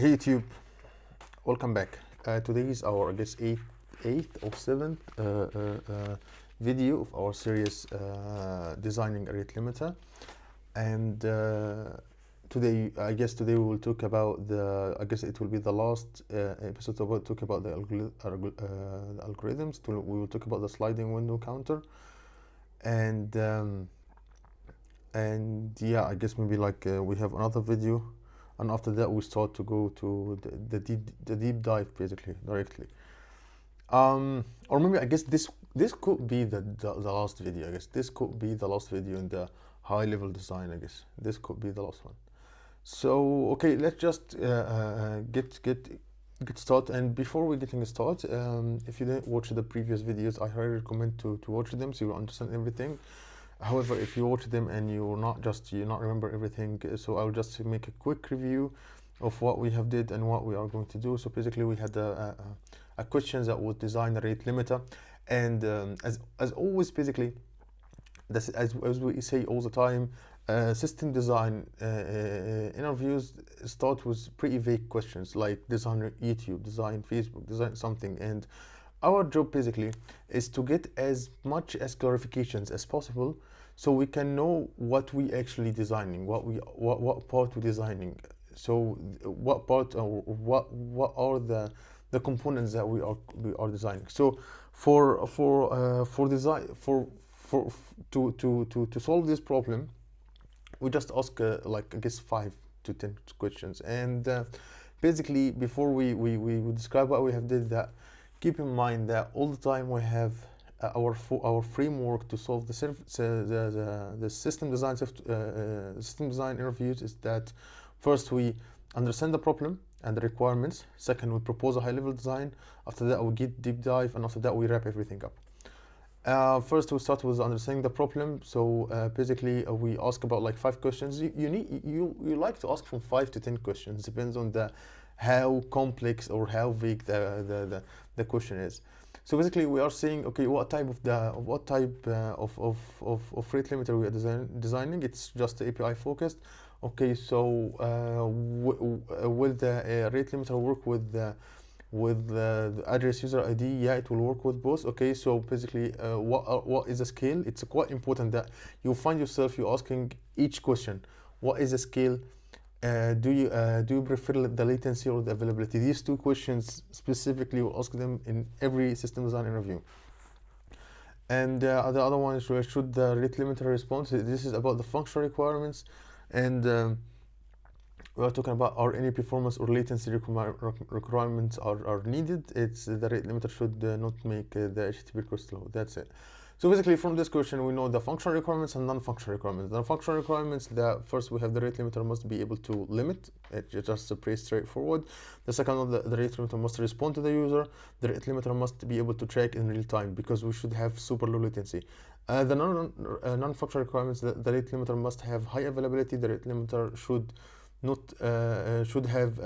Hey YouTube, welcome back. Today is our, I guess, eighth or seventh video of our series designing a rate limiter. And today we will talk about I guess it will be the last episode about talk about the algorithms. We will talk about the sliding window counter, and yeah, I guess maybe we have another video, and after that we start to go to the deep dive basically directly. Or maybe I guess this could be the last video. I guess this could be the last video in the high level design. I guess this could be the last one. So okay, let's just get started. And before we getting started, if you didn't watch the previous videos, I highly recommend to watch them so you understand everything. However, if you watch them and you not remember everything, so I'll just make a quick review of what we have did and what we are going to do. So basically, we had a question that was design a rate limiter, and as always, basically, this as we say all the time, system design interviews start with pretty vague questions like design YouTube, design Facebook, design something, and our job basically is to get as much as clarifications as possible so we can know what we actually designing, what part we're designing. So what part or what are the components that we are designing. So for design to solve this problem, we just ask like I guess 5 to 10 questions, and basically before we describe what we have did that, keep in mind that all the time we have our framework to solve the system design interviews is that first we understand the problem and the requirements. Second, we propose a high-level design. After that, we get deep dive, and after that, we wrap everything up. First, we start with understanding the problem. So basically, we ask about like 5 questions. You like to ask from 5 to 10 questions, depends on the how complex or how vague the question is. So basically, we are saying, okay, what type of rate limiter we are designing? It's just API focused. Okay, so will the rate limiter work with the address user ID? Yeah, it will work with both. Okay, so basically, what is the scale? It's quite important that you find yourself you asking each question. What is the scale? Do you prefer the latency or the availability? These 2 questions specifically, we'll ask them in every system design interview. And the other one is should the rate limiter respond? This is about the functional requirements, and we are talking about are any performance or latency requirements are needed. It's the rate limiter should not make the HTTP request slow. That's it. So basically, from this question, we know the functional requirements and non-functional requirements. The functional requirements, first we have the rate limiter must be able to limit. It's just pretty straightforward. The second one, the rate limiter must respond to the user. The rate limiter must be able to track in real time because we should have super low latency. The non-functional requirements, the rate limiter must have high availability. The rate limiter should have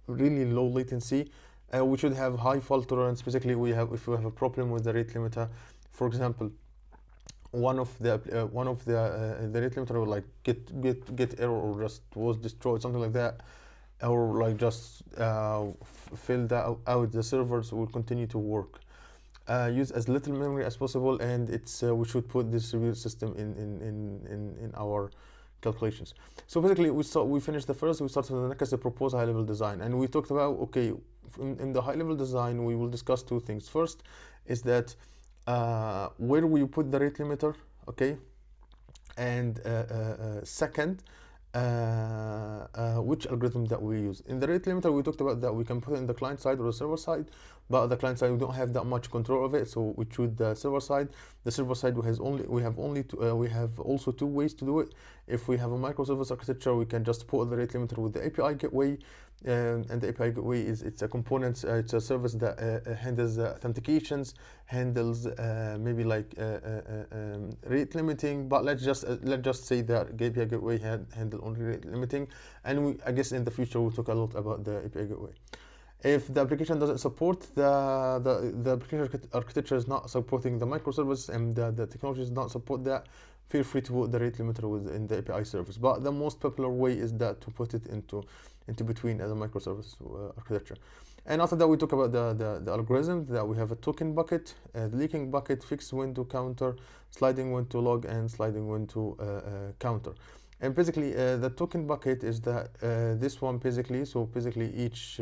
really low latency. We should have high fault tolerance. Basically, if we have a problem with the rate limiter, for example, one of the rate limiter will like get error or just was destroyed, something like that, or like just filled out, the servers will continue to work. Use as little memory as possible, and it's we should put this distributed system in our calculations. So basically, we finished the first. We started the next, the propose high-level design, and we talked about, okay, in the high-level design we will discuss 2 things. First is that where will you put the rate limiter, okay, and second, which algorithm that we use. In the rate limiter, we talked about that we can put it in the client side or the server side, but the client side we don't have that much control of it, so we choose the server side. The server side we have also 2 ways to do it. If we have a microservice architecture, we can just put the rate limiter with the API gateway, and the API gateway it's a component, it's a service that handles authentications, handles maybe like rate limiting. But let's just say that API gateway handle only rate limiting, and I guess in the future we'll talk a lot about the API gateway. If the application doesn't support the application architecture is not supporting the microservice, and the technology does not support that, feel free to put the rate limiter within the API service. But the most popular way is that to put it into between as a microservice architecture. And after that, we talk about the algorithm that we have a token bucket, leaking bucket, fixed window counter, sliding window log, and sliding window counter. And basically, the token bucket is that this one basically. So basically, each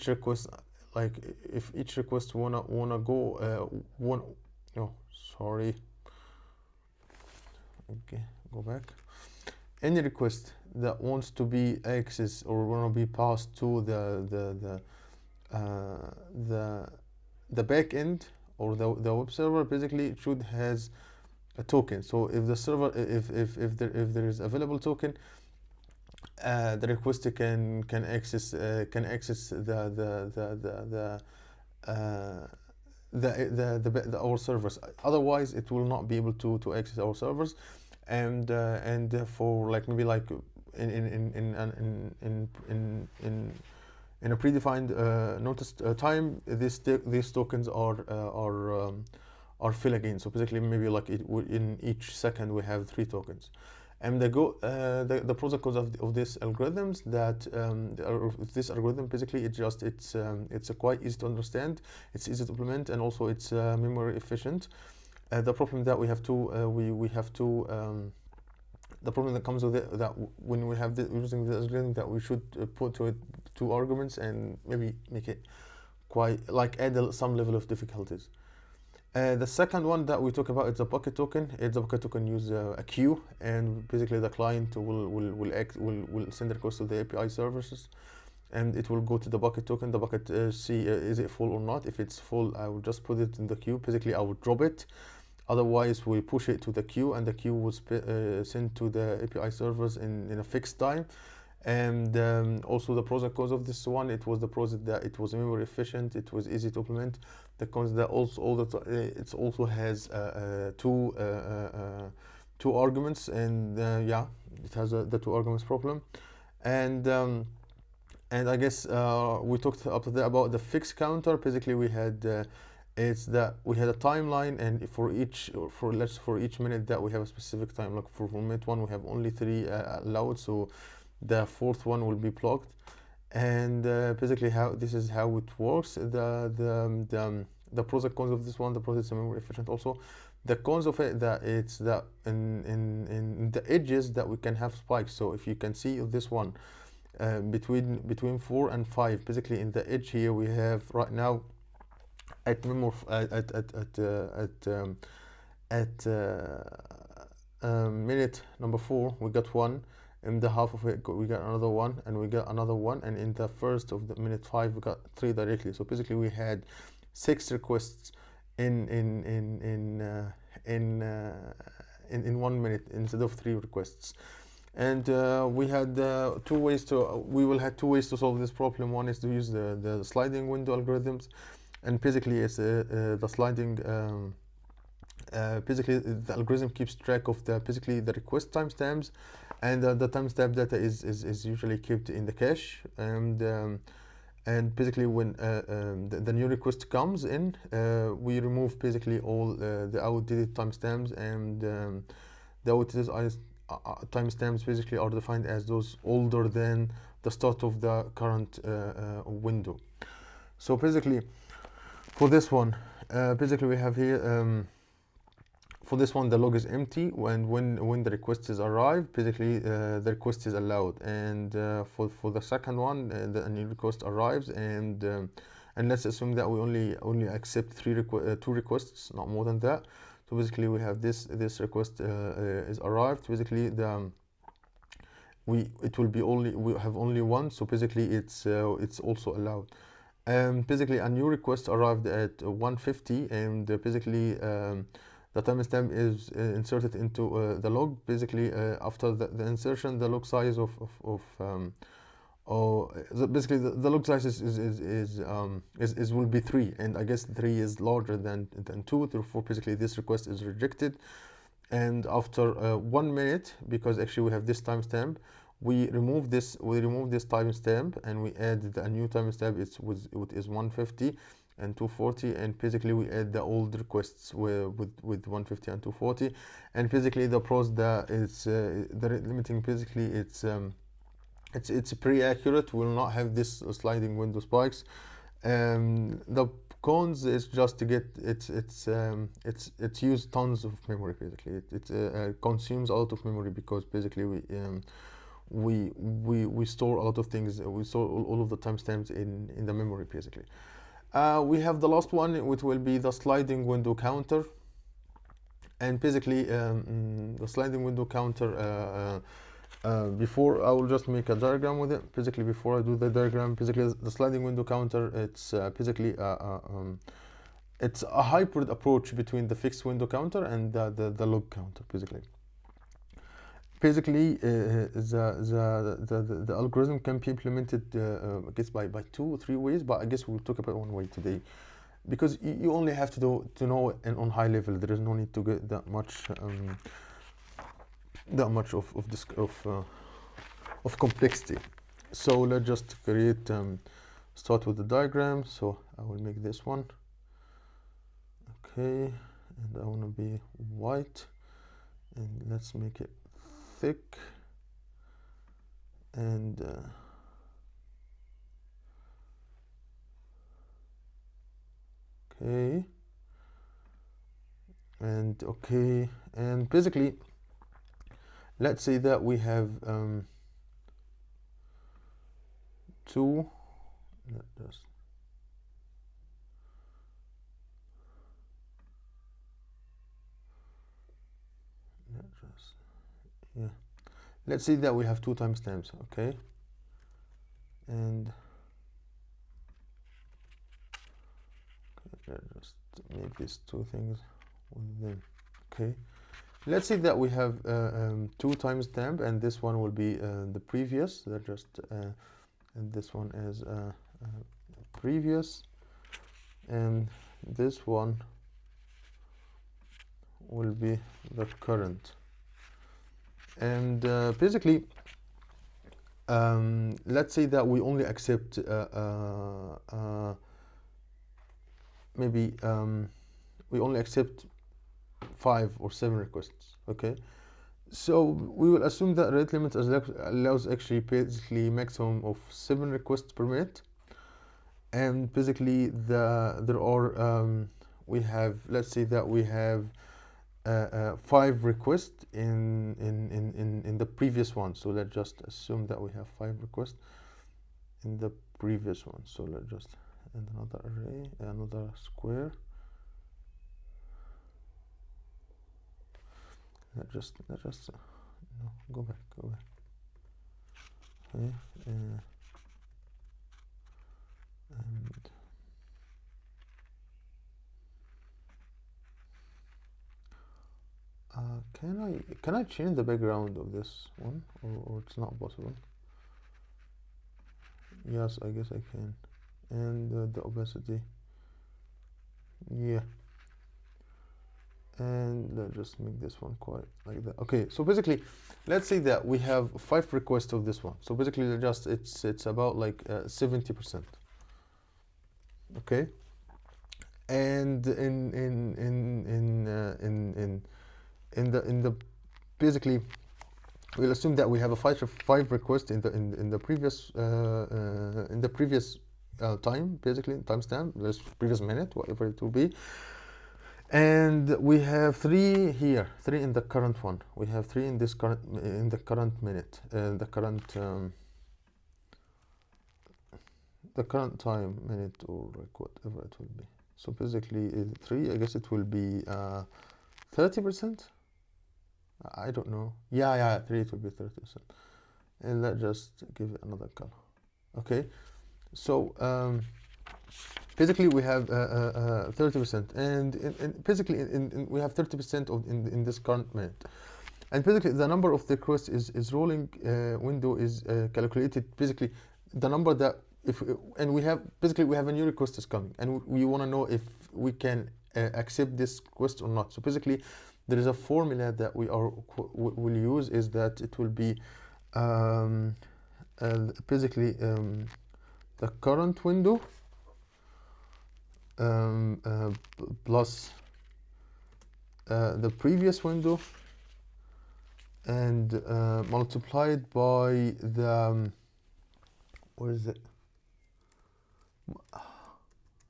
request, like if each request wanna go no, sorry. Okay, go back. Any request that wants to be accessed or want to be passed to the back end or the web server, basically it should has a token. So if the server, if there is available token, the requester can access our servers. Otherwise, it will not be able to access our servers. And for like maybe like in a predefined notice time, these tokens are filled again. So basically, maybe like in each second we have 3 tokens. And the pros and cons of these algorithms, that this algorithm basically it's quite easy to understand, it's easy to implement, and also it's memory efficient. The problem that we have to the problem that comes with it, that when we have using the algorithm, that we should put to it 2 arguments and maybe make it quite like add some level of difficulties. The second one that we talk about is the bucket token. The bucket token use a queue, and basically the client will send a request to the API services, and it will go to the bucket token. The bucket see is it full or not. If it's full, I will just put it in the queue. Basically, I will drop it. Otherwise, we push it to the queue, and the queue was sent to the API servers in a fixed time. And also the pros and cons of this one, it was the pros that it was memory efficient, it was easy to implement. The cons that it also has two arguments, and yeah, it has the 2 arguments problem. And I guess we talked after that about the fixed counter. Basically, we had it's that we had a timeline, and for each minute that we have a specific time. Like for minute 1, we have only 3 allowed, so the 4th one will be blocked. And basically, how it works. The pros and cons of this one. The pros is memory efficient. Also, the cons of it, that it's that in the edges that we can have spikes. So if you can see this one, between 4 and 5, basically in the edge here we have right now at minute number 4 we got 1. In the half of it we got another 1, and we got another 1, and in the first of the minute 5 we got 3 directly. So basically we had 6 requests in 1 minute instead of 3 requests. And we had 2 ways to solve this problem. One is to use the sliding window algorithms, and basically it's the sliding basically the algorithm keeps track of the request timestamps, and the timestamp data is usually kept in the cache. And basically when the new request comes in, we remove basically all the outdated timestamps, and the outdated timestamps basically are defined as those older than the start of the current window. So basically for this one, basically we have here for this one the log is empty, and when the request is arrived, basically the request is allowed. And for the second one, the new request arrives, and let's assume that we only accept 2 requests, not more than that. So basically we have this request is arrived. Basically we have only 1, so basically it's also allowed. Basically a new request arrived at 1:50, and basically the timestamp is inserted into the log. Basically after the insertion, the log size basically the log size will be 3, and I guess 3 is larger than 2. Therefore basically this request is rejected. And after 1 minute, because actually we have this timestamp, we remove this timestamp, and we add a new timestamp. It is 1:50, and 240, and basically we add the old requests with 150 and 240. And basically the pros that is the rate limiting, basically it's pretty accurate, will not have this sliding window spikes. The cons is just to get it's use tons of memory. Basically it consumes a lot of memory, because basically we store a lot of things. We store all of the timestamps in the memory basically. We have the last one, which will be the sliding window counter. And basically the sliding window counter, before I will just make a diagram with it. Basically before I do the diagram, basically the sliding window counter, it's basically it's a hybrid approach between the fixed window counter and the log counter. Basically the algorithm can be implemented I guess by 2 or 3 ways, but I guess we'll talk about one way today, because you only have to know it on high level. There is no need to get that much of complexity. So let's just create start with the diagram. So I will make this one, okay, and I want to be white, and let's make it thick, and okay, and okay, and basically let's say that we have two. Yeah, let's say that we have 2 timestamps, okay, and let's just make these 2 things with them. Okay, let's say that we have 2 timestamp, and this one will be the previous. That just and this one is previous, and this one will be the current. And basically let's say that we only accept maybe we only accept 5 or 7 requests, okay. So we will assume that rate limit allows actually basically maximum of 7 requests per minute. And basically there are we have, let's say that we have 5 requests in the previous one. So let's just assume that we have 5 requests in the previous one. So let's just add another array, another square. Let's just no, go back. Okay, and can I change the background of this one, or it's not possible? Yes, I guess I can. And the opacity, yeah, and let's just make this one quite like that. Okay, so basically let's say that we have 5 requests of this one. So basically just it's about like 70%, okay. And in the basically we'll assume that we have a 5 requests in the previous time, basically timestamp, this previous minute, whatever it will be. And we have 3 here, 3 in the current one. We have 3 in this current minute, the current time minute, or like whatever it will be. So basically 3, I guess it will be 30%. I don't know. Yeah, 3, it will be 30%. And let's just give it another color. Okay, so basically we have 30%, and basically we have 30% of in this current minute. And basically the number of the requests is rolling window is calculated, basically the number that and we have a new request is coming, and we want to know if we can accept this request or not. So basically there is a formula that will use, is that it will be basically the current window plus the previous window, and multiplied by the where is it?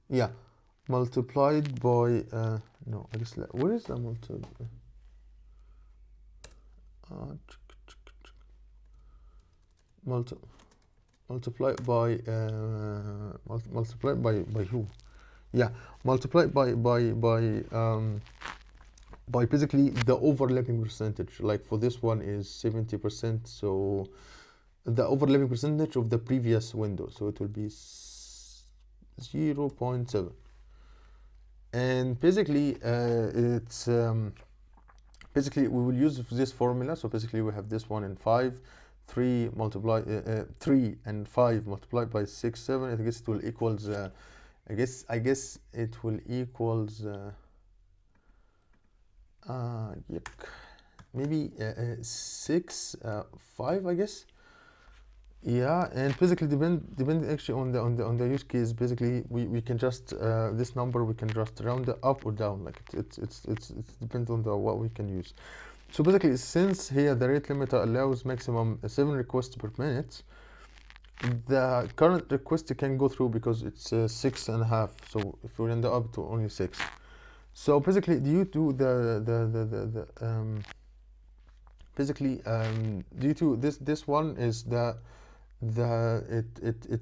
Yeah, multiplied by no, I guess where is the multiply by multiply by who? Yeah, multiply by basically the overlapping percentage. Like for this one is 70%, so the overlapping percentage of the previous window, so it will be 0.7. And basically it's basically we will use this formula. So basically we have this one and 5, 3 multiply 3 and 5 multiplied by 6, 7. I guess it will equals I guess it will equals yep, maybe 6 5, I guess. Yeah, and basically depend actually on the use case. Basically we can just this number we can just round it up or down, like it's depends on the what we can use. So basically, since here the rate limiter allows maximum 7 requests per minute, the current request can go through because it's 6.5. So if we end up to only 6, so basically due to basically due to this one is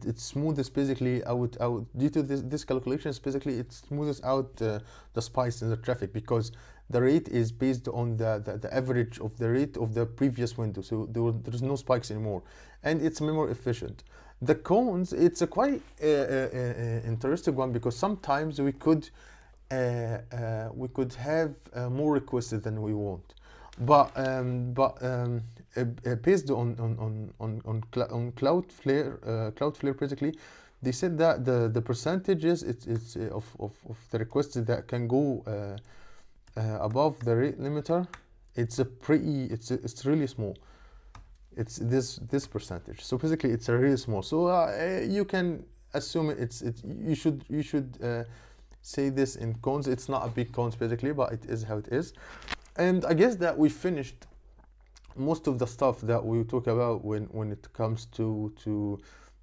it smooths basically out due to this calculations. Basically it smooths out the spikes in the traffic, because the rate is based on the average of the rate of the previous window, so there's no spikes anymore, and it's memory efficient. The cons, it's a quite interesting one, because sometimes we could have more requests than we want, but based on Cloudflare, basically they said that the percentages it's of the requests that can go above the rate limiter, it's a pretty it's really small. It's this percentage, so basically it's a really small, so you can assume you should say this in cons. It's not a big cons basically, but it is how it is. And I guess that we finished most of the stuff that we talk about when it comes to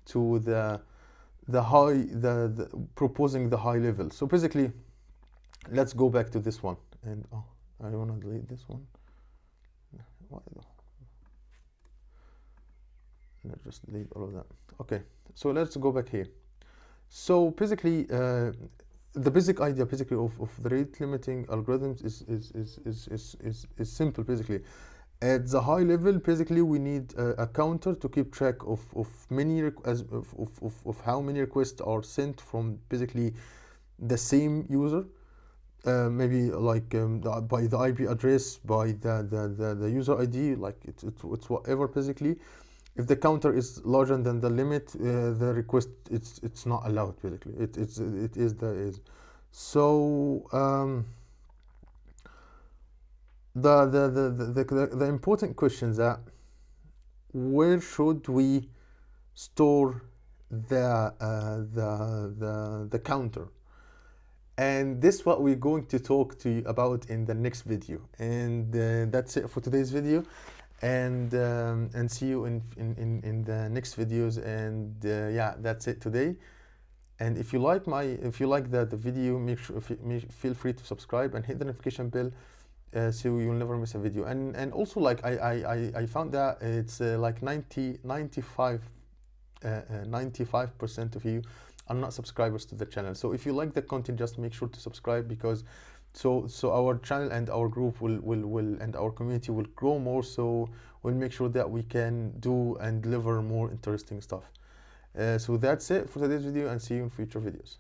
the proposing the high level. So basically let's go back to this one, and I want to delete this one. Why though? Let's just delete all of that. Okay, so let's go back here. So basically the basic idea basically of the rate limiting algorithms is simple. Basically at the high level, basically we need a counter to keep track of how many requests are sent from basically the same user, maybe like by the IP address, by the user ID, like it's whatever. Basically if the counter is larger than the limit, the request it's not allowed. Basically it is. So the important question is that where should we store the counter, and this is what we're going to talk to you about in the next video. And that's it for today's video, and see you in the next videos. And yeah, that's it today. And if you like the video, feel free to subscribe and hit the notification bell, so you'll never miss a video. And also, like I found that it's like 95% of you are not subscribers to the channel. So if you like the content, just make sure to subscribe, because so our channel and our group will and our community will grow more. So we'll make sure that we can do and deliver more interesting stuff. So that's it for today's video, and see you in future videos.